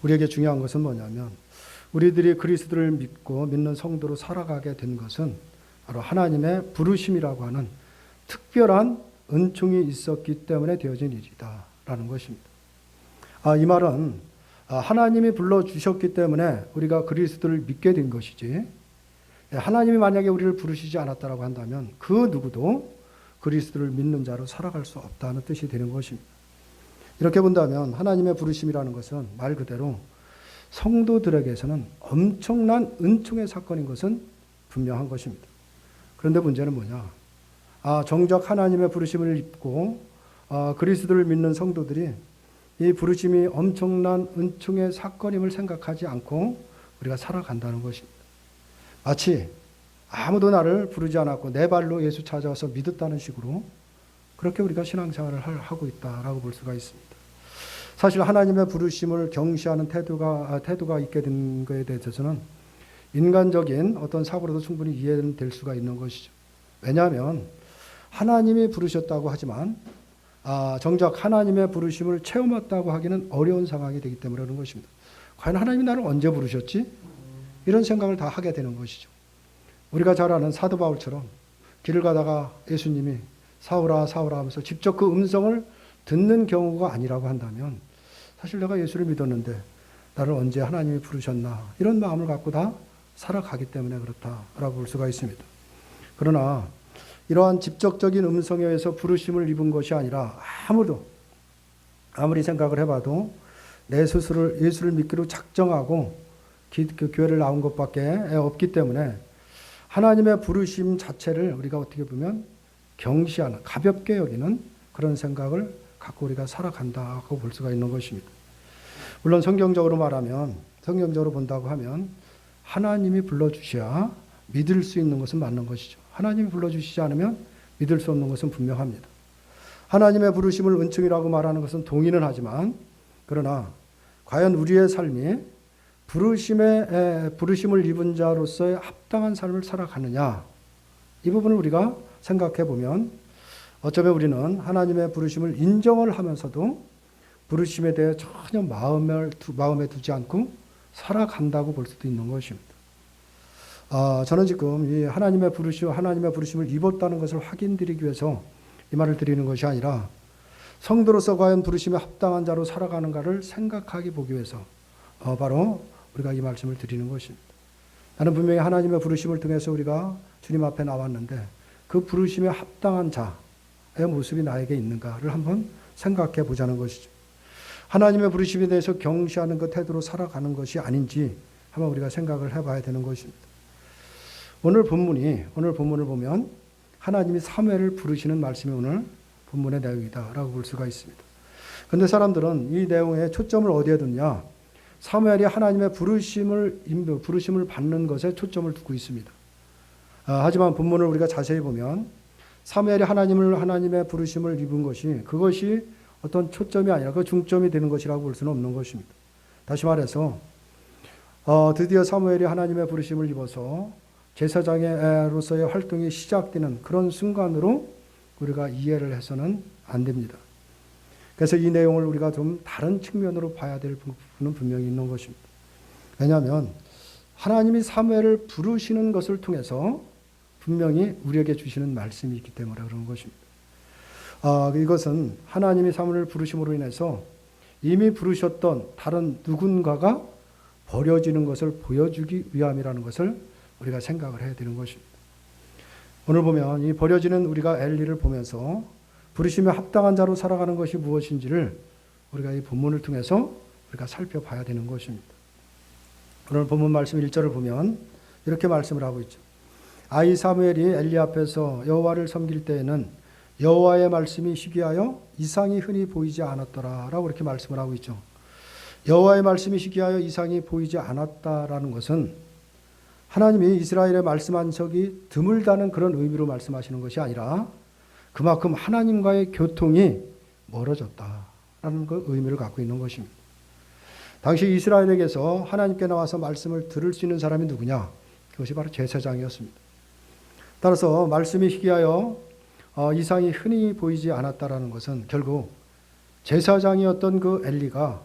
우리에게 중요한 것은 뭐냐면 우리들이 그리스도를 믿고 믿는 성도로 살아가게 된 것은 바로 하나님의 부르심이라고 하는 특별한 은총이 있었기 때문에 되어진 일이다라는 것입니다. 이 말은 하나님이 불러주셨기 때문에 우리가 그리스도를 믿게 된 것이지, 하나님이 만약에 우리를 부르시지 않았다라고 한다면 그 누구도 그리스도를 믿는 자로 살아갈 수 없다는 뜻이 되는 것입니다. 이렇게 본다면 하나님의 부르심이라는 것은 말 그대로 성도들에게서는 엄청난 은총의 사건인 것은 분명한 것입니다. 그런데 문제는 뭐냐? 정작 하나님의 부르심을 입고 그리스도를 믿는 성도들이 이 부르심이 엄청난 은총의 사건임을 생각하지 않고 우리가 살아간다는 것입니다. 마치 아무도 나를 부르지 않았고 내 발로 예수 찾아와서 믿었다는 식으로 그렇게 우리가 신앙생활을 하고 있다라고 볼 수가 있습니다. 사실 하나님의 부르심을 경시하는 태도가 있게 된 것에 대해서는 인간적인 어떤 사고로도 충분히 이해될 수가 있는 것이죠. 왜냐하면 하나님이 부르셨다고 하지만 정작 하나님의 부르심을 체험했다고 하기는 어려운 상황이 되기 때문에 그런 것입니다. 과연 하나님이 나를 언제 부르셨지? 이런 생각을 다 하게 되는 것이죠. 우리가 잘 아는 사도 바울처럼 길을 가다가 예수님이 사울아 사울아 하면서 직접 그 음성을 듣는 경우가 아니라고 한다면 사실 내가 예수를 믿었는데 나를 언제 하나님이 부르셨나, 이런 마음을 갖고 다 살아가기 때문에 그렇다라고 볼 수가 있습니다. 그러나 이러한 직접적인 음성에 의해서 부르심을 입은 것이 아니라 아무리 생각을 해봐도 내 스스로를 예수를 믿기로 작정하고 그 교회를 나온 것밖에 없기 때문에 하나님의 부르심 자체를 우리가 어떻게 보면 경시하는, 가볍게 여기는 그런 생각을 갖고 우리가 살아간다고 볼 수가 있는 것입니다. 물론 성경적으로 본다고 하면 하나님이 불러주셔야 믿을 수 있는 것은 맞는 것이죠. 하나님이 불러주시지 않으면 믿을 수 없는 것은 분명합니다. 하나님의 부르심을 은총이라고 말하는 것은 동의는 하지만, 그러나 과연 우리의 삶이 부르심을 입은 자로서의 합당한 삶을 살아가느냐, 이 부분을 우리가 생각해 보면 어쩌면 우리는 하나님의 부르심을 인정을 하면서도 부르심에 대해 전혀 마음에 두지 않고 살아간다고 볼 수도 있는 것입니다. 저는 지금 이 하나님의 부르심을 입었다는 것을 확인드리기 위해서 이 말을 드리는 것이 아니라 성도로서 과연 부르심에 합당한 자로 살아가는가를 생각하기 보기 위해서 바로 우리가 이 말씀을 드리는 것입니다. 나는 분명히 하나님의 부르심을 통해서 우리가 주님 앞에 나왔는데 그 부르심에 합당한 자의 모습이 나에게 있는가를 한번 생각해 보자는 것이죠. 하나님의 부르심에 대해서 경시하는 그 태도로 살아가는 것이 아닌지 한번 우리가 생각을 해봐야 되는 것입니다. 오늘 본문을 보면 하나님이 사무엘을 부르시는 말씀이 오늘 본문의 내용이다라고 볼 수가 있습니다. 그런데 사람들은 이 내용의 초점을 어디에 두냐? 사무엘이 하나님의 부르심을 받는 것에 초점을 두고 있습니다. 하지만 본문을 우리가 자세히 보면 사무엘이 하나님의 부르심을 입은 그것이 어떤 초점이 아니라 그 중점이 되는 것이라고 볼 수는 없는 것입니다. 다시 말해서 드디어 사무엘이 하나님의 부르심을 입어서 제사장으로서의 활동이 시작되는 그런 순간으로 우리가 이해를 해서는 안 됩니다. 그래서 이 내용을 우리가 좀 다른 측면으로 봐야 될 부분은 분명히 있는 것입니다. 왜냐하면 하나님이 사무엘을 부르시는 것을 통해서 분명히 우리에게 주시는 말씀이 있기 때문에 그런 것입니다. 이것은 하나님이 사무엘을 부르심으로 인해서 이미 부르셨던 다른 누군가가 버려지는 것을 보여주기 위함이라는 것을 우리가 생각을 해야 되는 것입니다. 오늘 보면 이 버려지는 우리가 엘리를 보면서 부르심에 합당한 자로 살아가는 것이 무엇인지를 우리가 이 본문을 통해서 우리가 살펴봐야 되는 것입니다. 오늘 본문 말씀 1절을 보면 이렇게 말씀을 하고 있죠. 아이 사무엘이 엘리 앞에서 여호와를 섬길 때에는 여호와의 말씀이 희귀하여 이상이 흔히 보이지 않았더라 라고 이렇게 말씀을 하고 있죠. 여호와의 말씀이 희귀하여 이상이 보이지 않았다라는 것은 하나님이 이스라엘에 말씀한 적이 드물다는 그런 의미로 말씀하시는 것이 아니라 그만큼 하나님과의 교통이 멀어졌다라는 그 의미를 갖고 있는 것입니다. 당시 이스라엘에게서 하나님께 나와서 말씀을 들을 수 있는 사람이 누구냐? 그것이 바로 제사장이었습니다. 따라서 말씀이 희귀하여 이상이 흔히 보이지 않았다라는 것은 결국 제사장이었던 그 엘리가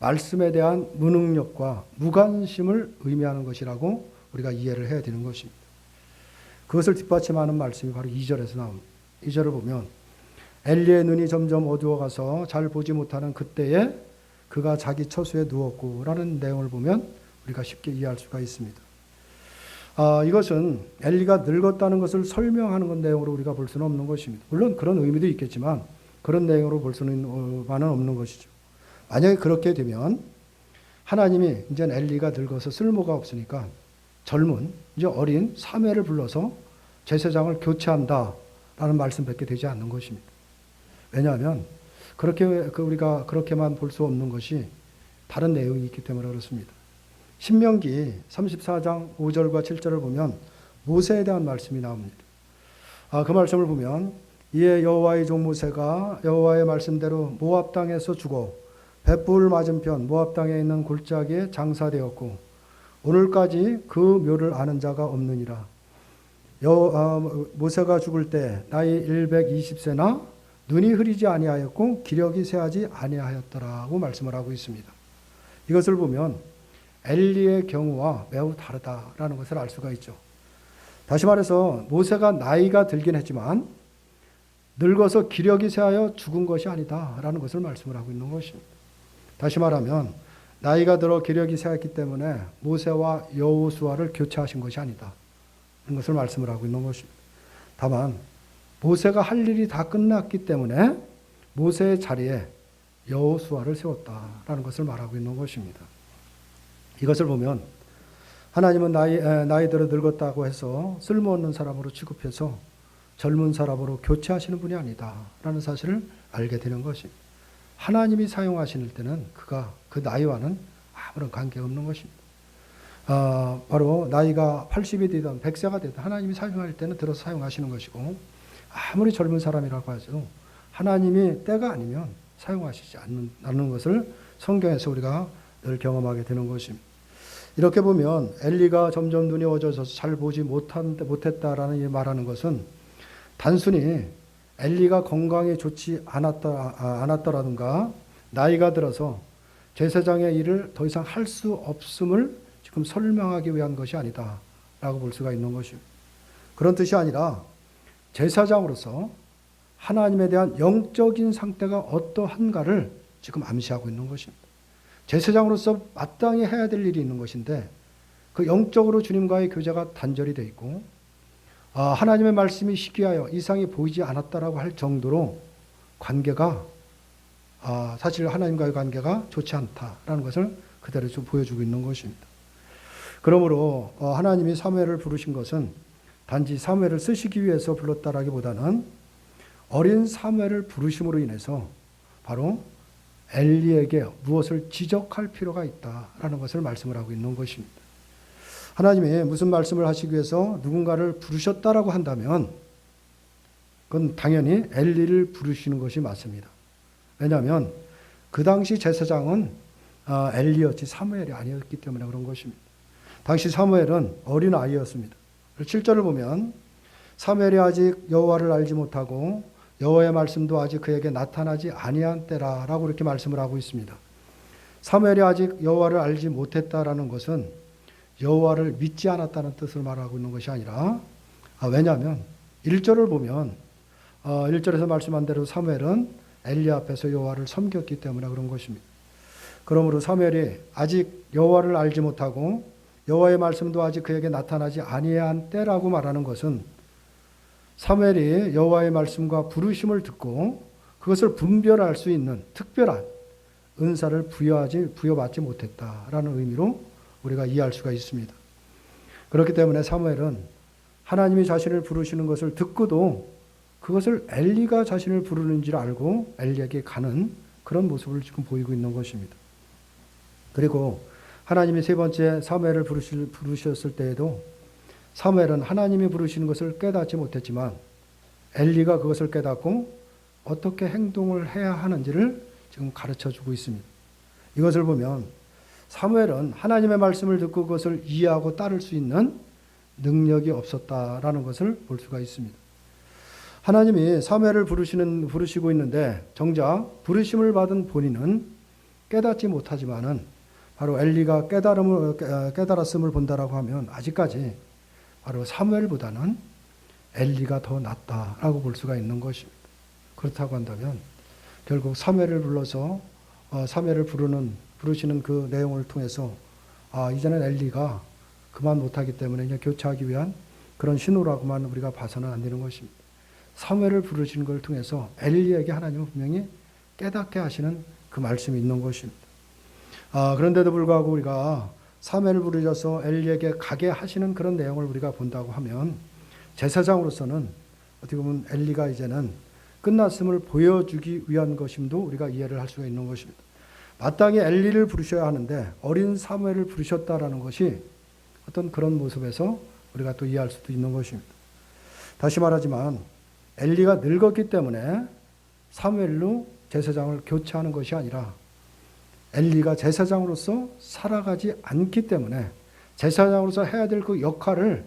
말씀에 대한 무능력과 무관심을 의미하는 것이라고 우리가 이해를 해야 되는 것입니다. 그것을 뒷받침하는 말씀이 바로 2절에서 나옵니다. 2절을 보면 엘리의 눈이 점점 어두워가서 잘 보지 못하는 그때에 그가 자기 처소에 누웠고 라는 내용을 보면 우리가 쉽게 이해할 수가 있습니다. 이것은 엘리가 늙었다는 것을 설명하는 내용으로 우리가 볼 수는 없는 것입니다. 물론 그런 의미도 있겠지만 그런 내용으로 볼 수는 없는 것이죠. 만약에 그렇게 되면 하나님이 이제 엘리가 늙어서 쓸모가 없으니까 젊은 이제 어린 사무엘을 불러서 제사장을 교체한다라는 말씀밖에 되지 않는 것입니다. 왜냐하면 그렇게 우리가 그렇게만 볼 수 없는 것이 다른 내용이 있기 때문에 그렇습니다. 신명기 34장 5절과 7절을 보면 모세에 대한 말씀이 나옵니다. 그 말씀을 보면 이에 여호와의 종 모세가 여호와의 말씀대로 모압 땅에서 죽어 벳불 맞은편 모압 땅에 있는 골짜기에 장사되었고 오늘까지 그 묘를 아는 자가 없느니라. 모세가 죽을 때 나이 120세나 눈이 흐리지 아니하였고 기력이 쇠하지 아니하였더라고 말씀을 하고 있습니다. 이것을 보면 엘리의 경우와 매우 다르다라는 것을 알 수가 있죠. 다시 말해서 모세가 나이가 들긴 했지만 늙어서 기력이 쇠하여 죽은 것이 아니다라는 것을 말씀을 하고 있는 것입니다. 다시 말하면 나이가 들어 기력이 쇠했기 때문에 모세와 여호수아를 교체하신 것이 아니다. 이런 것을 말씀을 하고 있는 것입니다. 다만 모세가 할 일이 다 끝났기 때문에 모세의 자리에 여호수아를 세웠다라는 것을 말하고 있는 것입니다. 이것을 보면 하나님은 나이 들어 늙었다고 해서 쓸모없는 사람으로 취급해서 젊은 사람으로 교체하시는 분이 아니다라는 사실을 알게 되는 것입니다. 하나님이 사용하실 때는 그 나이와는 아무런 관계가 없는 것입니다. 바로 나이가 80이 되든 100세가 되든 하나님이 사용할 때는 들어서 사용하시는 것이고 아무리 젊은 사람이라고 하죠. 하나님이 때가 아니면 사용하시지 않는 것을 성경에서 우리가 늘 경험하게 되는 것입니다. 이렇게 보면 엘리가 점점 눈이 어두워져서 잘 보지 못했다라는 말하는 것은 단순히 엘리가 건강이 좋지 않았더라든가 나이가 들어서 제사장의 일을 더 이상 할 수 없음을 지금 설명하기 위한 것이 아니다라고 볼 수가 있는 것입니다. 그런 뜻이 아니라 제사장으로서 하나님에 대한 영적인 상태가 어떠한가를 지금 암시하고 있는 것입니다. 제사장으로서 마땅히 해야 될 일이 있는 것인데 그 영적으로 주님과의 교제가 단절이 되어 있고 하나님의 말씀이 희귀하여 이상이 보이지 않았다라고 할 정도로 관계가 사실 하나님과의 관계가 좋지 않다라는 것을 그대로 좀 보여주고 있는 것입니다. 그러므로 하나님이 사무엘을 부르신 것은 단지 사무엘을 쓰시기 위해서 불렀다라기보다는 어린 사무엘을 부르심으로 인해서 바로 엘리에게 무엇을 지적할 필요가 있다라는 것을 말씀을 하고 있는 것입니다. 하나님이 무슨 말씀을 하시기 위해서 누군가를 부르셨다라고 한다면 그건 당연히 엘리를 부르시는 것이 맞습니다. 왜냐하면 그 당시 제사장은 엘리였지 사무엘이 아니었기 때문에 그런 것입니다. 당시 사무엘은 어린 아이였습니다. 7절을 보면 사무엘이 아직 여호와를 알지 못하고 여호와의 말씀도 아직 그에게 나타나지 아니한 때라라고 이렇게 말씀을 하고 있습니다. 사무엘이 아직 여호와를 알지 못했다라는 것은 여호와를 믿지 않았다는 뜻을 말하고 있는 것이 아니라 왜냐하면 1절을 보면 1절에서 말씀한 대로 사무엘은 엘리 앞에서 여호와를 섬겼기 때문에 그런 것입니다. 그러므로 사무엘이 아직 여호와를 알지 못하고 여호와의 말씀도 아직 그에게 나타나지 아니한 때라고 말하는 것은 사무엘이 여호와의 말씀과 부르심을 듣고 그것을 분별할 수 있는 특별한 은사를 부여받지 못했다라는 의미로 우리가 이해할 수가 있습니다. 그렇기 때문에 사무엘은 하나님이 자신을 부르시는 것을 듣고도 그것을 엘리가 자신을 부르는 줄 알고 엘리에게 가는 그런 모습을 지금 보이고 있는 것입니다. 그리고 하나님이 세 번째 사무엘을 부르셨을 때에도 사무엘은 하나님이 부르시는 것을 깨닫지 못했지만 엘리가 그것을 깨닫고 어떻게 행동을 해야 하는지를 지금 가르쳐주고 있습니다. 이것을 보면 사무엘은 하나님의 말씀을 듣고 그것을 이해하고 따를 수 있는 능력이 없었다라는 것을 볼 수가 있습니다. 하나님이 사무엘을 부르시고 있는데 정작 부르심을 받은 본인은 깨닫지 못하지만은 바로 엘리가 깨달았음을 본다라고 하면 아직까지 바로 사무엘보다는 엘리가 더 낫다라고 볼 수가 있는 것입니다. 그렇다고 한다면 결국 사무엘을 불러서 사무엘을 부르시는 그 내용을 통해서 이제는 엘리가 그만 못하기 때문에 이제 교체하기 위한 그런 신호라고만 우리가 봐서는 안 되는 것입니다. 사무엘을 부르시는 걸 통해서 엘리에게 하나님은 분명히 깨닫게 하시는 그 말씀이 있는 것입니다. 그런데도 불구하고 우리가 사무엘을 부르셔서 엘리에게 가게 하시는 그런 내용을 우리가 본다고 하면 제사장으로서는 어떻게 보면 엘리가 이제는 끝났음을 보여주기 위한 것임도 우리가 이해를 할 수가 있는 것입니다. 마땅히 엘리를 부르셔야 하는데 어린 사무엘을 부르셨다라는 것이 어떤 그런 모습에서 우리가 또 이해할 수도 있는 것입니다. 다시 말하지만 엘리가 늙었기 때문에 사무엘로 제사장을 교체하는 것이 아니라 엘리가 제사장으로서 살아가지 않기 때문에 제사장으로서 해야 될 그 역할을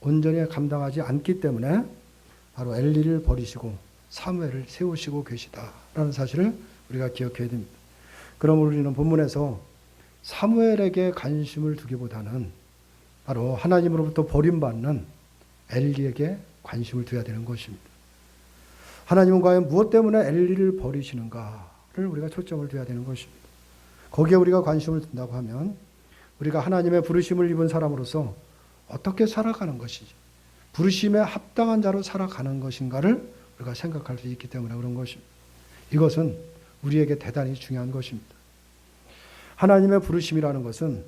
온전히 감당하지 않기 때문에 바로 엘리를 버리시고 사무엘을 세우시고 계시다라는 사실을 우리가 기억해야 됩니다. 그러므로 우리는 본문에서 사무엘에게 관심을 두기보다는 바로 하나님으로부터 버림받는 엘리에게 관심을 두어야 되는 것입니다. 하나님은 과연 무엇 때문에 엘리를 버리시는가를 우리가 초점을 두어야 되는 것입니다. 거기에 우리가 관심을 둔다고 하면 우리가 하나님의 부르심을 입은 사람으로서 어떻게 살아가는 것이지, 부르심에 합당한 자로 살아가는 것인가를 우리가 생각할 수 있기 때문에 그런 것입니다. 이것은 우리에게 대단히 중요한 것입니다. 하나님의 부르심이라는 것은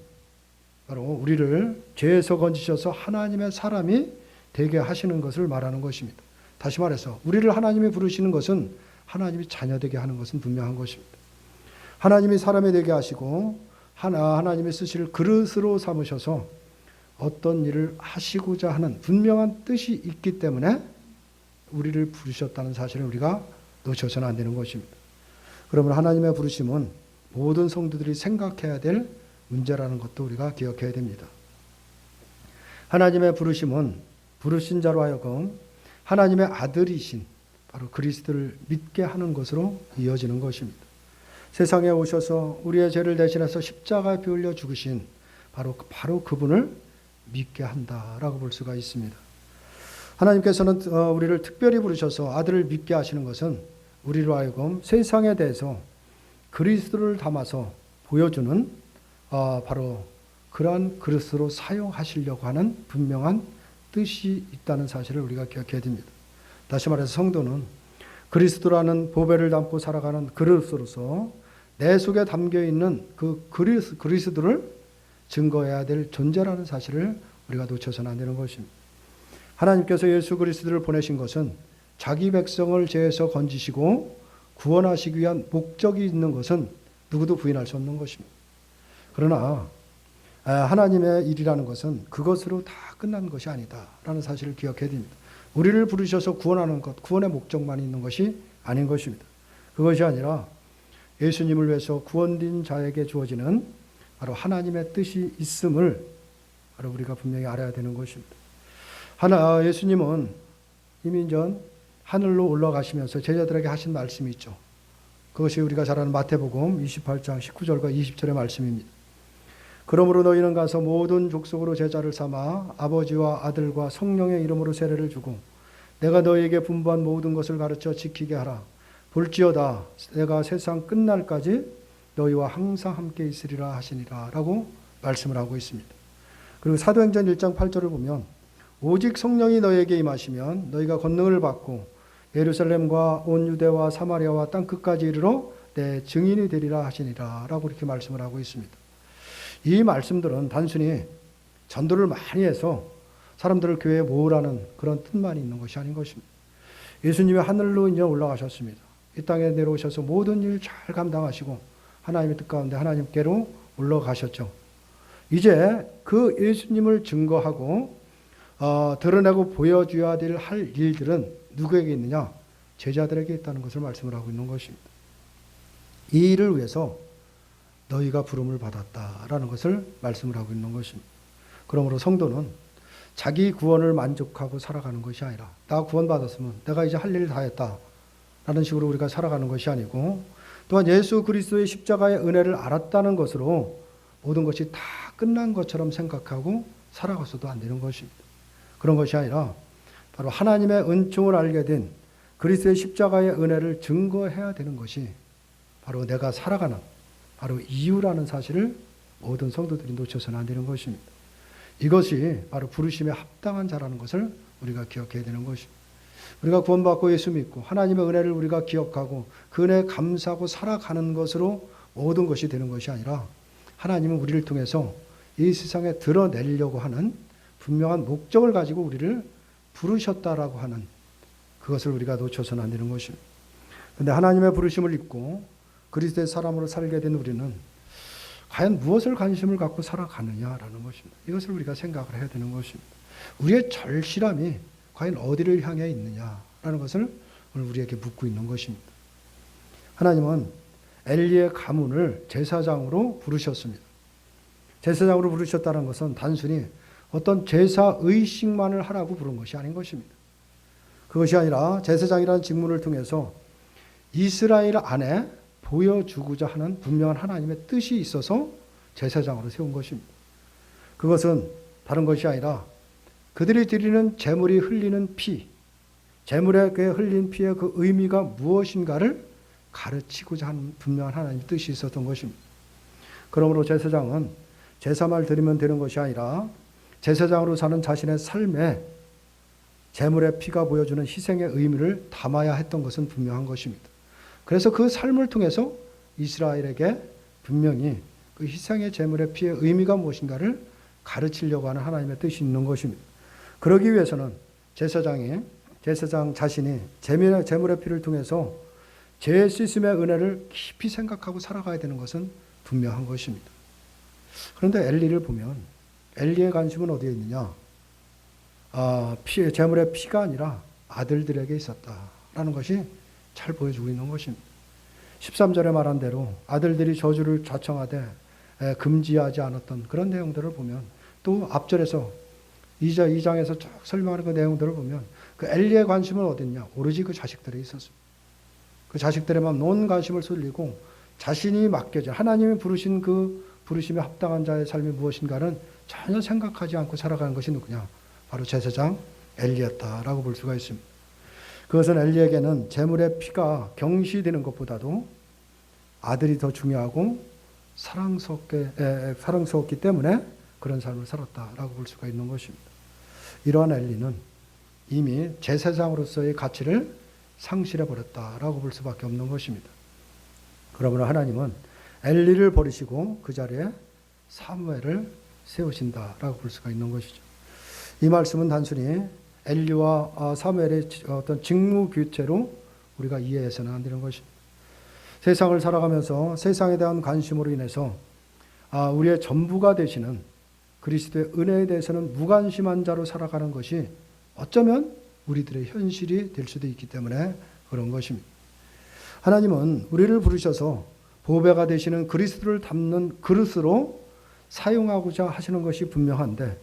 바로 우리를 죄에서 건지셔서 하나님의 사람이 되게 하시는 것을 말하는 것입니다. 다시 말해서 우리를 하나님이 부르시는 것은 하나님이 자녀되게 하는 것은 분명한 것입니다. 하나님이 사람이 되게 하시고 하나님이 쓰실 그릇으로 삼으셔서 어떤 일을 하시고자 하는 분명한 뜻이 있기 때문에 우리를 부르셨다는 사실을 우리가 놓쳐서는 안 되는 것입니다. 그러면 하나님의 부르심은 모든 성도들이 생각해야 될 문제라는 것도 우리가 기억해야 됩니다. 하나님의 부르심은 부르신 자로 하여금 하나님의 아들이신 바로 그리스도를 믿게 하는 것으로 이어지는 것입니다. 세상에 오셔서 우리의 죄를 대신해서 십자가에 피 흘려 죽으신 바로 그분을 믿게 한다라고 볼 수가 있습니다. 하나님께서는 우리를 특별히 부르셔서 아들을 믿게 하시는 것은 우리로 하여금 세상에 대해서 그리스도를 담아서 보여주는 바로 그러한 그릇으로 사용하시려고 하는 분명한 뜻이 있다는 사실을 우리가 기억해야 됩니다. 다시 말해서 성도는 그리스도라는 보배를 담고 살아가는 그릇으로서 내 속에 담겨있는 그 그리스도를 증거해야 될 존재라는 사실을 우리가 놓쳐서는 안 되는 것입니다. 하나님께서 예수 그리스도를 보내신 것은 자기 백성을 죄에서 건지시고 구원하시기 위한 목적이 있는 것은 누구도 부인할 수 없는 것입니다. 그러나 하나님의 일이라는 것은 그것으로 다 끝난 것이 아니다라는 사실을 기억해야 됩니다. 우리를 부르셔서 구원하는 것, 구원의 목적만 있는 것이 아닌 것입니다. 그것이 아니라 예수님을 위해서 구원된 자에게 주어지는 바로 하나님의 뜻이 있음을 바로 우리가 분명히 알아야 되는 것입니다. 예수님은 이미 전 하늘로 올라가시면서 제자들에게 하신 말씀이 있죠. 그것이 우리가 잘 아는 마태복음 28장 19절과 20절의 말씀입니다. 그러므로 너희는 가서 모든 족속으로 제자를 삼아 아버지와 아들과 성령의 이름으로 세례를 주고 내가 너희에게 분부한 모든 것을 가르쳐 지키게 하라. 볼지어다 내가 세상 끝날까지 너희와 항상 함께 있으리라 하시니라 라고 말씀을 하고 있습니다. 그리고 사도행전 1장 8절을 보면 오직 성령이 너희에게 임하시면 너희가 권능을 받고 예루살렘과 온 유대와 사마리아와 땅끝까지 이르러 내 증인이 되리라 하시니라 라고 이렇게 말씀을 하고 있습니다. 이 말씀들은 단순히 전도를 많이 해서 사람들을 교회에 모으라는 그런 뜻만 있는 것이 아닌 것입니다. 예수님이 하늘로 이제 올라가셨습니다. 이 땅에 내려오셔서 모든 일 잘 감당하시고 하나님의 뜻 가운데 하나님께로 올라가셨죠. 이제 그 예수님을 증거하고 드러내고 보여줘야 할 일들은 누구에게 있느냐? 제자들에게 있다는 것을 말씀을 하고 있는 것입니다. 이 일을 위해서 너희가 부름을 받았다라는 것을 말씀을 하고 있는 것입니다. 그러므로 성도는 자기 구원을 만족하고 살아가는 것이 아니라 나 구원받았으면 내가 이제 할 일 다 했다 라는 식으로 우리가 살아가는 것이 아니고 또한 예수 그리스도의 십자가의 은혜를 알았다는 것으로 모든 것이 다 끝난 것처럼 생각하고 살아가서도 안 되는 것입니다. 그런 것이 아니라 바로 하나님의 은총을 알게 된 그리스도의 십자가의 은혜를 증거해야 되는 것이 바로 내가 살아가는 바로 이유라는 사실을 모든 성도들이 놓쳐서는 안 되는 것입니다. 이것이 바로 부르심에 합당한 자라는 것을 우리가 기억해야 되는 것입니다. 우리가 구원받고 예수 믿고 하나님의 은혜를 우리가 기억하고 그 은혜에 감사하고 살아가는 것으로 모든 것이 되는 것이 아니라 하나님은 우리를 통해서 이 세상에 드러내려고 하는 분명한 목적을 가지고 우리를 부르셨다라고 하는 그것을 우리가 놓쳐서는 안 되는 것입니다. 그런데 하나님의 부르심을 입고 그리스도의 사람으로 살게 된 우리는 과연 무엇을 관심을 갖고 살아가느냐라는 것입니다. 이것을 우리가 생각을 해야 되는 것입니다. 우리의 절실함이 과연 어디를 향해 있느냐라는 것을 오늘 우리에게 묻고 있는 것입니다. 하나님은 엘리의 가문을 제사장으로 부르셨습니다. 제사장으로 부르셨다는 것은 단순히 어떤 제사 의식만을 하라고 부른 것이 아닌 것입니다. 그것이 아니라 제사장이라는 직분을 통해서 이스라엘 안에 보여주고자 하는 분명한 하나님의 뜻이 있어서 제사장으로 세운 것입니다. 그것은 다른 것이 아니라 그들이 드리는 제물이 흘리는 피, 제물에 흘린 피의 그 의미가 무엇인가를 가르치고자 하는 분명한 하나님의 뜻이 있었던 것입니다. 그러므로 제사장은 제사만 드리면 되는 것이 아니라 제사장으로 사는 자신의 삶에 제물의 피가 보여주는 희생의 의미를 담아야 했던 것은 분명한 것입니다. 그래서 그 삶을 통해서 이스라엘에게 분명히 그 희생의 제물의 피의 의미가 무엇인가를 가르치려고 하는 하나님의 뜻이 있는 것입니다. 그러기 위해서는 제사장 자신이 제물의 피를 통해서 죄 씻음의 은혜를 깊이 생각하고 살아가야 되는 것은 분명한 것입니다. 그런데 엘리를 보면 엘리의 관심은 어디에 있느냐? 제물의 피가 아니라 아들들에게 있었다라는 것이 잘 보여주고 있는 것입니다. 13절에 말한 대로 아들들이 저주를 자청하되 금지하지 않았던 그런 내용들을 보면 또 앞절에서 2장에서 쭉 설명하는 그 내용들을 보면 그 엘리의 관심은 어디 있냐? 오로지 그 자식들에 있었습니다. 그 자식들에만 온 관심을 쏠리고 자신이 맡겨진 하나님이 부르신 그 부르심에 합당한 자의 삶이 무엇인가는 전혀 생각하지 않고 살아가는 것이 누구냐? 바로 제사장 엘리였다라고 볼 수가 있습니다. 그것은 엘리에게는 제물의 피가 경시되는 것보다도 아들이 더 중요하고 사랑스럽기 때문에 그런 삶을 살았다라고 볼 수가 있는 것입니다. 이러한 엘리는 이미 제사장으로서의 가치를 상실해버렸다라고 볼 수밖에 없는 것입니다. 그러므로 하나님은 엘리를 버리시고 그 자리에 사무엘을 세우신다라고 볼 수가 있는 것이죠. 이 말씀은 단순히 엘리와 사무엘의 어떤 직무 교체로 우리가 이해해서는 안 되는 것입니다. 세상을 살아가면서 세상에 대한 관심으로 인해서 우리의 전부가 되시는 그리스도의 은혜에 대해서는 무관심한 자로 살아가는 것이 어쩌면 우리들의 현실이 될 수도 있기 때문에 그런 것입니다. 하나님은 우리를 부르셔서 보배가 되시는 그리스도를 담는 그릇으로 사용하고자 하시는 것이 분명한데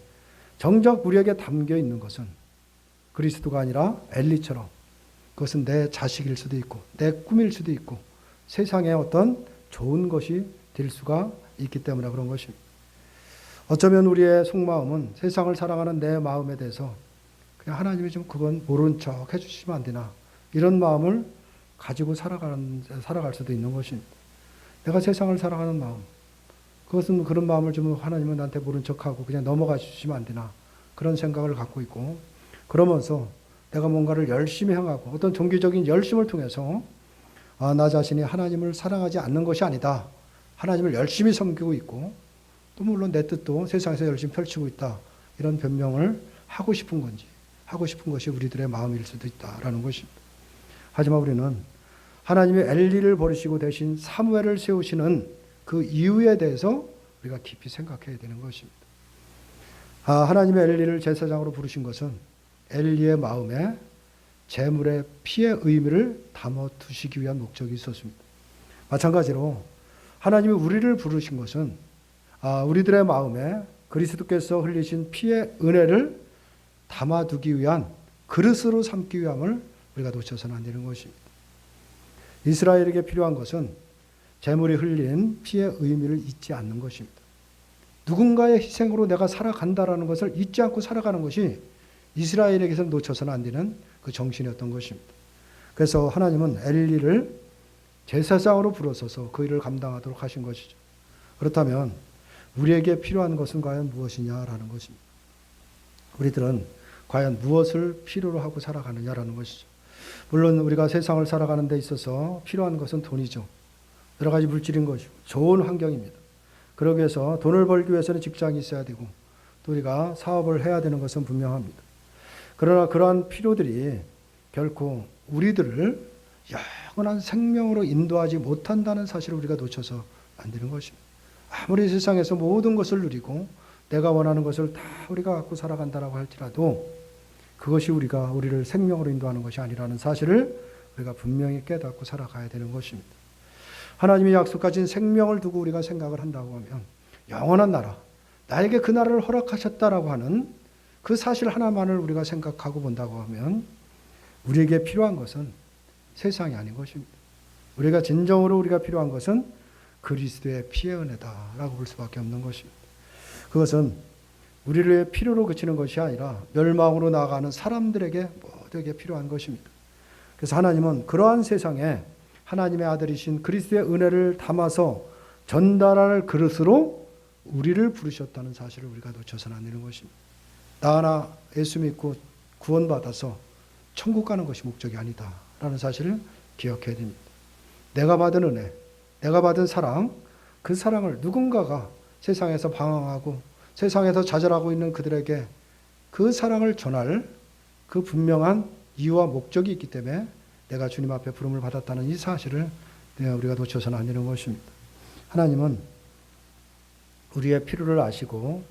정작 우리에게 담겨 있는 것은 그리스도가 아니라 엘리처럼 그것은 내 자식일 수도 있고 내 꿈일 수도 있고 세상에 어떤 좋은 것이 될 수가 있기 때문에 그런 것입니다. 어쩌면 우리의 속마음은 세상을 사랑하는 내 마음에 대해서 그냥 하나님이 좀 그건 모른 척 해주시면 안 되나 이런 마음을 가지고 살아갈 수도 있는 것입니다. 내가 세상을 사랑하는 마음 그것은 그런 마음을 좀 하나님은 나한테 모른 척하고 그냥 넘어가 주시면 안 되나 그런 생각을 갖고 있고 그러면서 내가 뭔가를 열심히 행하고 어떤 종교적인 열심을 통해서 나 자신이 하나님을 사랑하지 않는 것이 아니다. 하나님을 열심히 섬기고 있고 또 물론 내 뜻도 세상에서 열심히 펼치고 있다. 이런 변명을 하고 싶은 건지 하고 싶은 것이 우리들의 마음일 수도 있다라는 것입니다. 하지만 우리는 하나님의 엘리를 버리시고 대신 사무엘을 세우시는 그 이유에 대해서 우리가 깊이 생각해야 되는 것입니다. 하나님의 엘리를 제사장으로 부르신 것은 엘리의 마음에 제물의 피의 의미를 담아두시기 위한 목적이 있었습니다. 마찬가지로 하나님이 우리를 부르신 것은 우리들의 마음에 그리스도께서 흘리신 피의 은혜를 담아두기 위한 그릇으로 삼기 위함을 우리가 놓쳐서는 안 되는 것입니다. 이스라엘에게 필요한 것은 제물이 흘린 피의 의미를 잊지 않는 것입니다. 누군가의 희생으로 내가 살아간다라는 것을 잊지 않고 살아가는 것이 이스라엘에게서 놓쳐서는 안 되는 그 정신이었던 것입니다. 그래서 하나님은 엘리를 제사장으로 불러서서 그 일을 감당하도록 하신 것이죠. 그렇다면 우리에게 필요한 것은 과연 무엇이냐라는 것입니다. 우리들은 과연 무엇을 필요로 하고 살아가느냐라는 것이죠. 물론 우리가 세상을 살아가는 데 있어서 필요한 것은 돈이죠. 여러 가지 물질인 것이고 좋은 환경입니다. 그러기 위해서 돈을 벌기 위해서는 직장이 있어야 되고 또 우리가 사업을 해야 되는 것은 분명합니다. 그러나 그러한 필요들이 결코 우리들을 영원한 생명으로 인도하지 못한다는 사실을 우리가 놓쳐서 안 되는 것입니다. 아무리 세상에서 모든 것을 누리고 내가 원하는 것을 다 우리가 갖고 살아간다라고 할지라도 그것이 우리를 생명으로 인도하는 것이 아니라는 사실을 우리가 분명히 깨닫고 살아가야 되는 것입니다. 하나님이 약속하신 생명을 두고 우리가 생각을 한다고 하면 영원한 나라, 나에게 그 나라를 허락하셨다라고 하는 그 사실 하나만을 우리가 생각하고 본다고 하면 우리에게 필요한 것은 세상이 아닌 것입니다. 우리가 필요한 것은 그리스도의 피의 은혜다라고 볼 수밖에 없는 것입니다. 그것은 우리를 필요로 그치는 것이 아니라 멸망으로 나아가는 사람들에게 모두에게 필요한 것입니다. 그래서 하나님은 그러한 세상에 하나님의 아들이신 그리스도의 은혜를 담아서 전달할 그릇으로 우리를 부르셨다는 사실을 우리가 놓쳐서는 안 되는 것입니다. 나 하나 예수 믿고 구원받아서 천국 가는 것이 목적이 아니다라는 사실을 기억해야 됩니다. 내가 받은 은혜, 내가 받은 사랑, 그 사랑을 누군가가 세상에서 방황하고 세상에서 좌절하고 있는 그들에게 그 사랑을 전할 그 분명한 이유와 목적이 있기 때문에 내가 주님 앞에 부름을 받았다는 이 사실을 우리가 놓쳐서는 안 되는 것입니다. 하나님은 우리의 필요를 아시고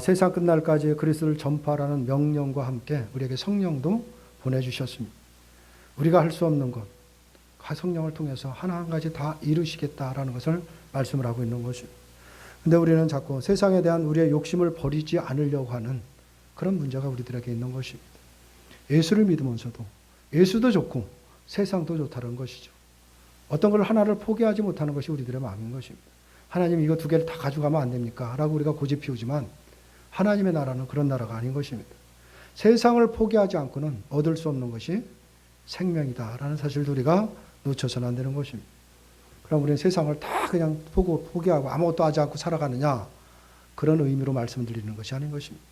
세상 끝날까지 그리스도를 전파하라는 명령과 함께 우리에게 성령도 보내주셨습니다. 우리가 할 수 없는 것, 성령을 통해서 하나 한 가지 다 이루시겠다라는 것을 말씀을 하고 있는 것입니다. 근데 우리는 자꾸 세상에 대한 우리의 욕심을 버리지 않으려고 하는 그런 문제가 우리들에게 있는 것입니다. 예수를 믿으면서도 예수도 좋고 세상도 좋다는 것이죠. 어떤 걸 하나를 포기하지 못하는 것이 우리들의 마음인 것입니다. 하나님 이거 두 개를 다 가져가면 안 됩니까? 라고 우리가 고집 피우지만 하나님의 나라는 그런 나라가 아닌 것입니다. 세상을 포기하지 않고는 얻을 수 없는 것이 생명이다라는 사실도 우리가 놓쳐서는 안 되는 것입니다. 그럼 우리는 세상을 다 그냥 포기하고 아무것도 하지 않고 살아가느냐? 그런 의미로 말씀드리는 것이 아닌 것입니다.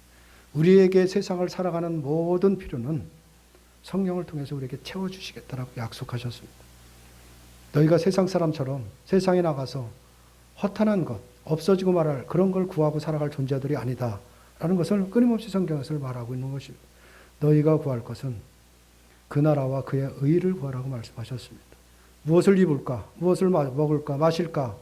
우리에게 세상을 살아가는 모든 필요는 성령을 통해서 우리에게 채워주시겠다라고 약속하셨습니다. 너희가 세상 사람처럼 세상에 나가서 허탄한 것, 없어지고 말할 그런 걸 구하고 살아갈 존재들이 아니다라는 것을 끊임없이 성경에서 말하고 있는 것입니다. 너희가 구할 것은 그 나라와 그의 의를 구하라고 말씀하셨습니다. 무엇을 입을까? 무엇을 먹을까? 마실까?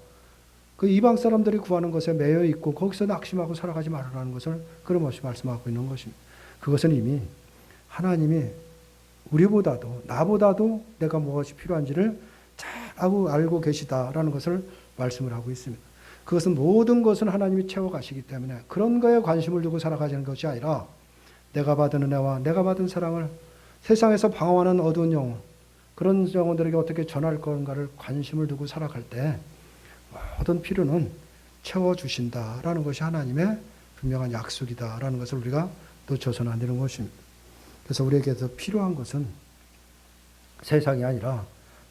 그 이방 사람들이 구하는 것에 매여 있고 거기서 낙심하고 살아가지 말라는 것을 끊임없이 말씀하고 있는 것입니다. 그것은 이미 하나님이 우리보다도 나보다도 내가 무엇이 필요한지를 잘 알고 계시다라는 것을 말씀을 하고 있습니다. 그것은 모든 것은 하나님이 채워가시기 때문에 그런 거에 관심을 두고 살아가는 것이 아니라 내가 받은 은혜와 내가 받은 사랑을 세상에서 방황하는 어두운 영혼, 그런 영혼들에게 어떻게 전할 건가를 관심을 두고 살아갈 때 모든 필요는 채워주신다라는 것이 하나님의 분명한 약속이다라는 것을 우리가 놓쳐서는 안 되는 것입니다. 그래서 우리에게서 필요한 것은 세상이 아니라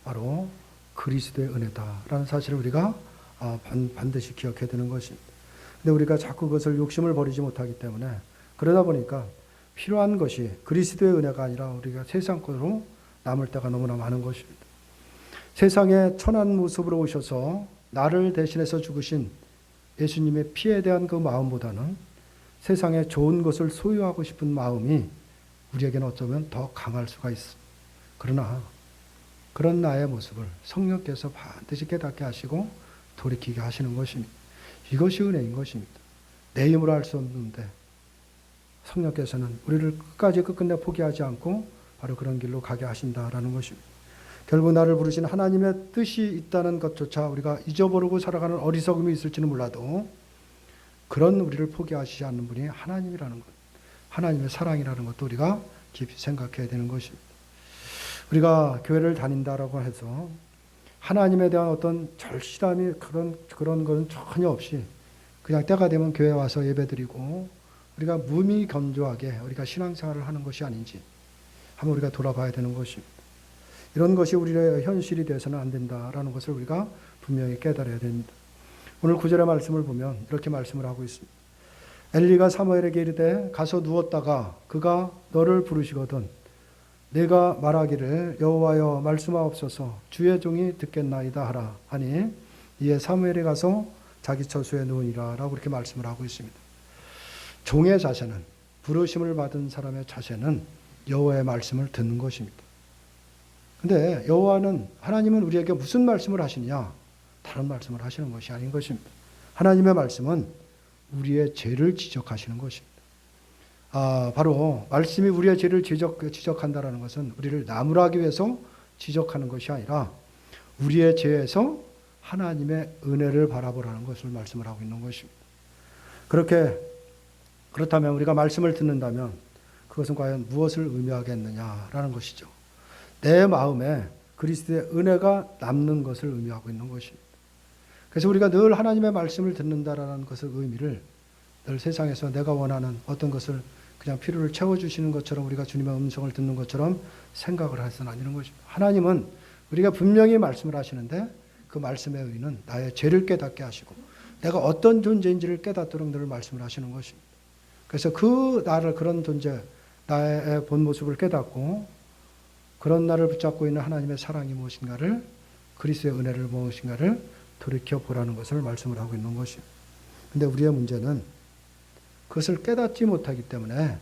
바로 그리스도의 은혜다라는 사실을 우리가 반드시 기억해야 되는 것입니다. 근데 우리가 자꾸 그것을 욕심을 버리지 못하기 때문에 그러다 보니까 필요한 것이 그리스도의 은혜가 아니라 우리가 세상 것으로 남을 때가 너무나 많은 것입니다. 세상에 천한 모습으로 오셔서 나를 대신해서 죽으신 예수님의 피에 대한 그 마음보다는 세상에 좋은 것을 소유하고 싶은 마음이 우리에게는 어쩌면 더 강할 수가 있습니다. 그러나 그런 나의 모습을 성령께서 반드시 깨닫게 하시고 돌이키게 하시는 것입니다. 이것이 은혜인 것입니다. 내 힘으로 할 수 없는데 성령께서는 우리를 끝끝내 포기하지 않고 바로 그런 길로 가게 하신다라는 것입니다. 결국 나를 부르신 하나님의 뜻이 있다는 것조차 우리가 잊어버리고 살아가는 어리석음이 있을지는 몰라도 그런 우리를 포기하시지 않는 분이 하나님이라는 것, 하나님의 사랑이라는 것도 우리가 깊이 생각해야 되는 것입니다. 우리가 교회를 다닌다라고 해서 하나님에 대한 어떤 절실함이 그런 것은 전혀 없이 그냥 때가 되면 교회 와서 예배드리고 우리가 무미건조하게 우리가 신앙생활을 하는 것이 아닌지 한번 우리가 돌아봐야 되는 것입니다. 이런 것이 우리의 현실이 되어서는 안 된다라는 것을 우리가 분명히 깨달아야 됩니다. 오늘 9절의 말씀을 보면 이렇게 말씀을 하고 있습니다. 엘리가 사무엘에게 이르되 가서 누웠다가 그가 너를 부르시거든 내가 말하기를 여호와여 말씀하옵소서 주의 종이 듣겠나이다 하라 하니 이에 사무엘이 가서 자기 처소에 누우니라 라고 이렇게 말씀을 하고 있습니다. 종의 자세는 부르심을 받은 사람의 자세는 여호와의 말씀을 듣는 것입니다. 근데 여호와는 하나님은 우리에게 무슨 말씀을 하시느냐? 다른 말씀을 하시는 것이 아닌 것입니다. 하나님의 말씀은 우리의 죄를 지적하시는 것입니다. 바로 말씀이 우리의 죄를 지적한다라는 것은 우리를 나무라기 위해서 지적하는 것이 아니라 우리의 죄에서 하나님의 은혜를 바라보라는 것을 말씀을 하고 있는 것입니다. 그렇다면 우리가 말씀을 듣는다면 그것은 과연 무엇을 의미하겠느냐라는 것이죠. 내 마음에 그리스도의 은혜가 남는 것을 의미하고 있는 것입니다. 그래서 우리가 늘 하나님의 말씀을 듣는다라는 것의 의미를 늘 세상에서 내가 원하는 어떤 것을 그냥 필요를 채워주시는 것처럼 우리가 주님의 음성을 듣는 것처럼 생각을 해서는 아니는 것입니다. 하나님은 우리가 분명히 말씀을 하시는데 그 말씀의 의미는 나의 죄를 깨닫게 하시고 내가 어떤 존재인지를 깨닫도록 늘 말씀을 하시는 것입니다. 그래서 나를 그런 존재, 나의 본 모습을 깨닫고 그런 나를 붙잡고 있는 하나님의 사랑이 무엇인가를 그리스도의 은혜를 무엇인가를 돌이켜 보라는 것을 말씀을 하고 있는 것입니다. 근데 우리의 문제는 그것을 깨닫지 못하기 때문에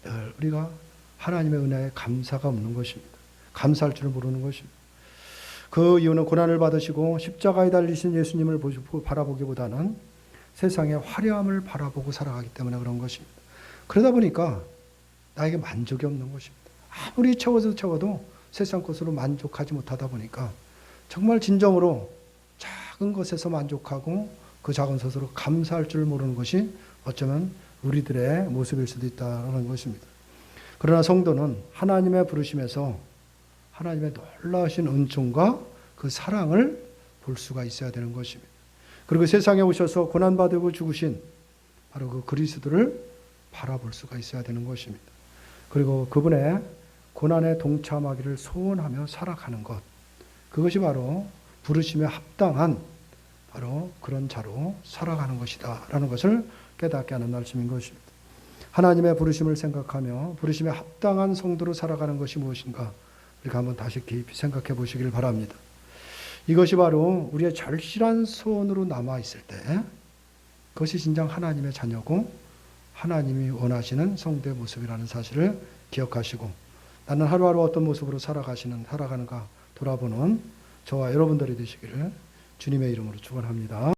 늘 우리가 하나님의 은혜에 감사가 없는 것입니다. 감사할 줄 모르는 것입니다. 그 이유는 고난을 받으시고 십자가에 달리신 예수님을 바라보기보다는 세상의 화려함을 바라보고 살아가기 때문에 그런 것입니다. 그러다 보니까 나에게 만족이 없는 것입니다. 아무리 채워도 세상 것으로 만족하지 못하다 보니까 정말 진정으로 작은 것에서 만족하고 그 작은 것으로 감사할 줄 모르는 것이 어쩌면 우리들의 모습일 수도 있다는 것입니다. 그러나 성도는 하나님의 부르심에서 하나님의 놀라우신 은총과 그 사랑을 볼 수가 있어야 되는 것입니다. 그리고 세상에 오셔서 고난받고 죽으신 바로 그 그리스도를 바라볼 수가 있어야 되는 것입니다. 그리고 그분의 고난에 동참하기를 소원하며 살아가는 것, 그것이 바로 부르심에 합당한 바로 그런 자로 살아가는 것이다 라는 것을 깨닫게 하는 말씀인 것입니다. 하나님의 부르심을 생각하며 부르심에 합당한 성도로 살아가는 것이 무엇인가 우리가 한번 다시 깊이 생각해 보시길 바랍니다. 이것이 바로 우리의 절실한 소원으로 남아있을 때 그것이 진정 하나님의 자녀고 하나님이 원하시는 성도의 모습이라는 사실을 기억하시고 나는 하루하루 어떤 모습으로 살아가는가 돌아보는 저와 여러분들이 되시기를 주님의 이름으로 축원합니다.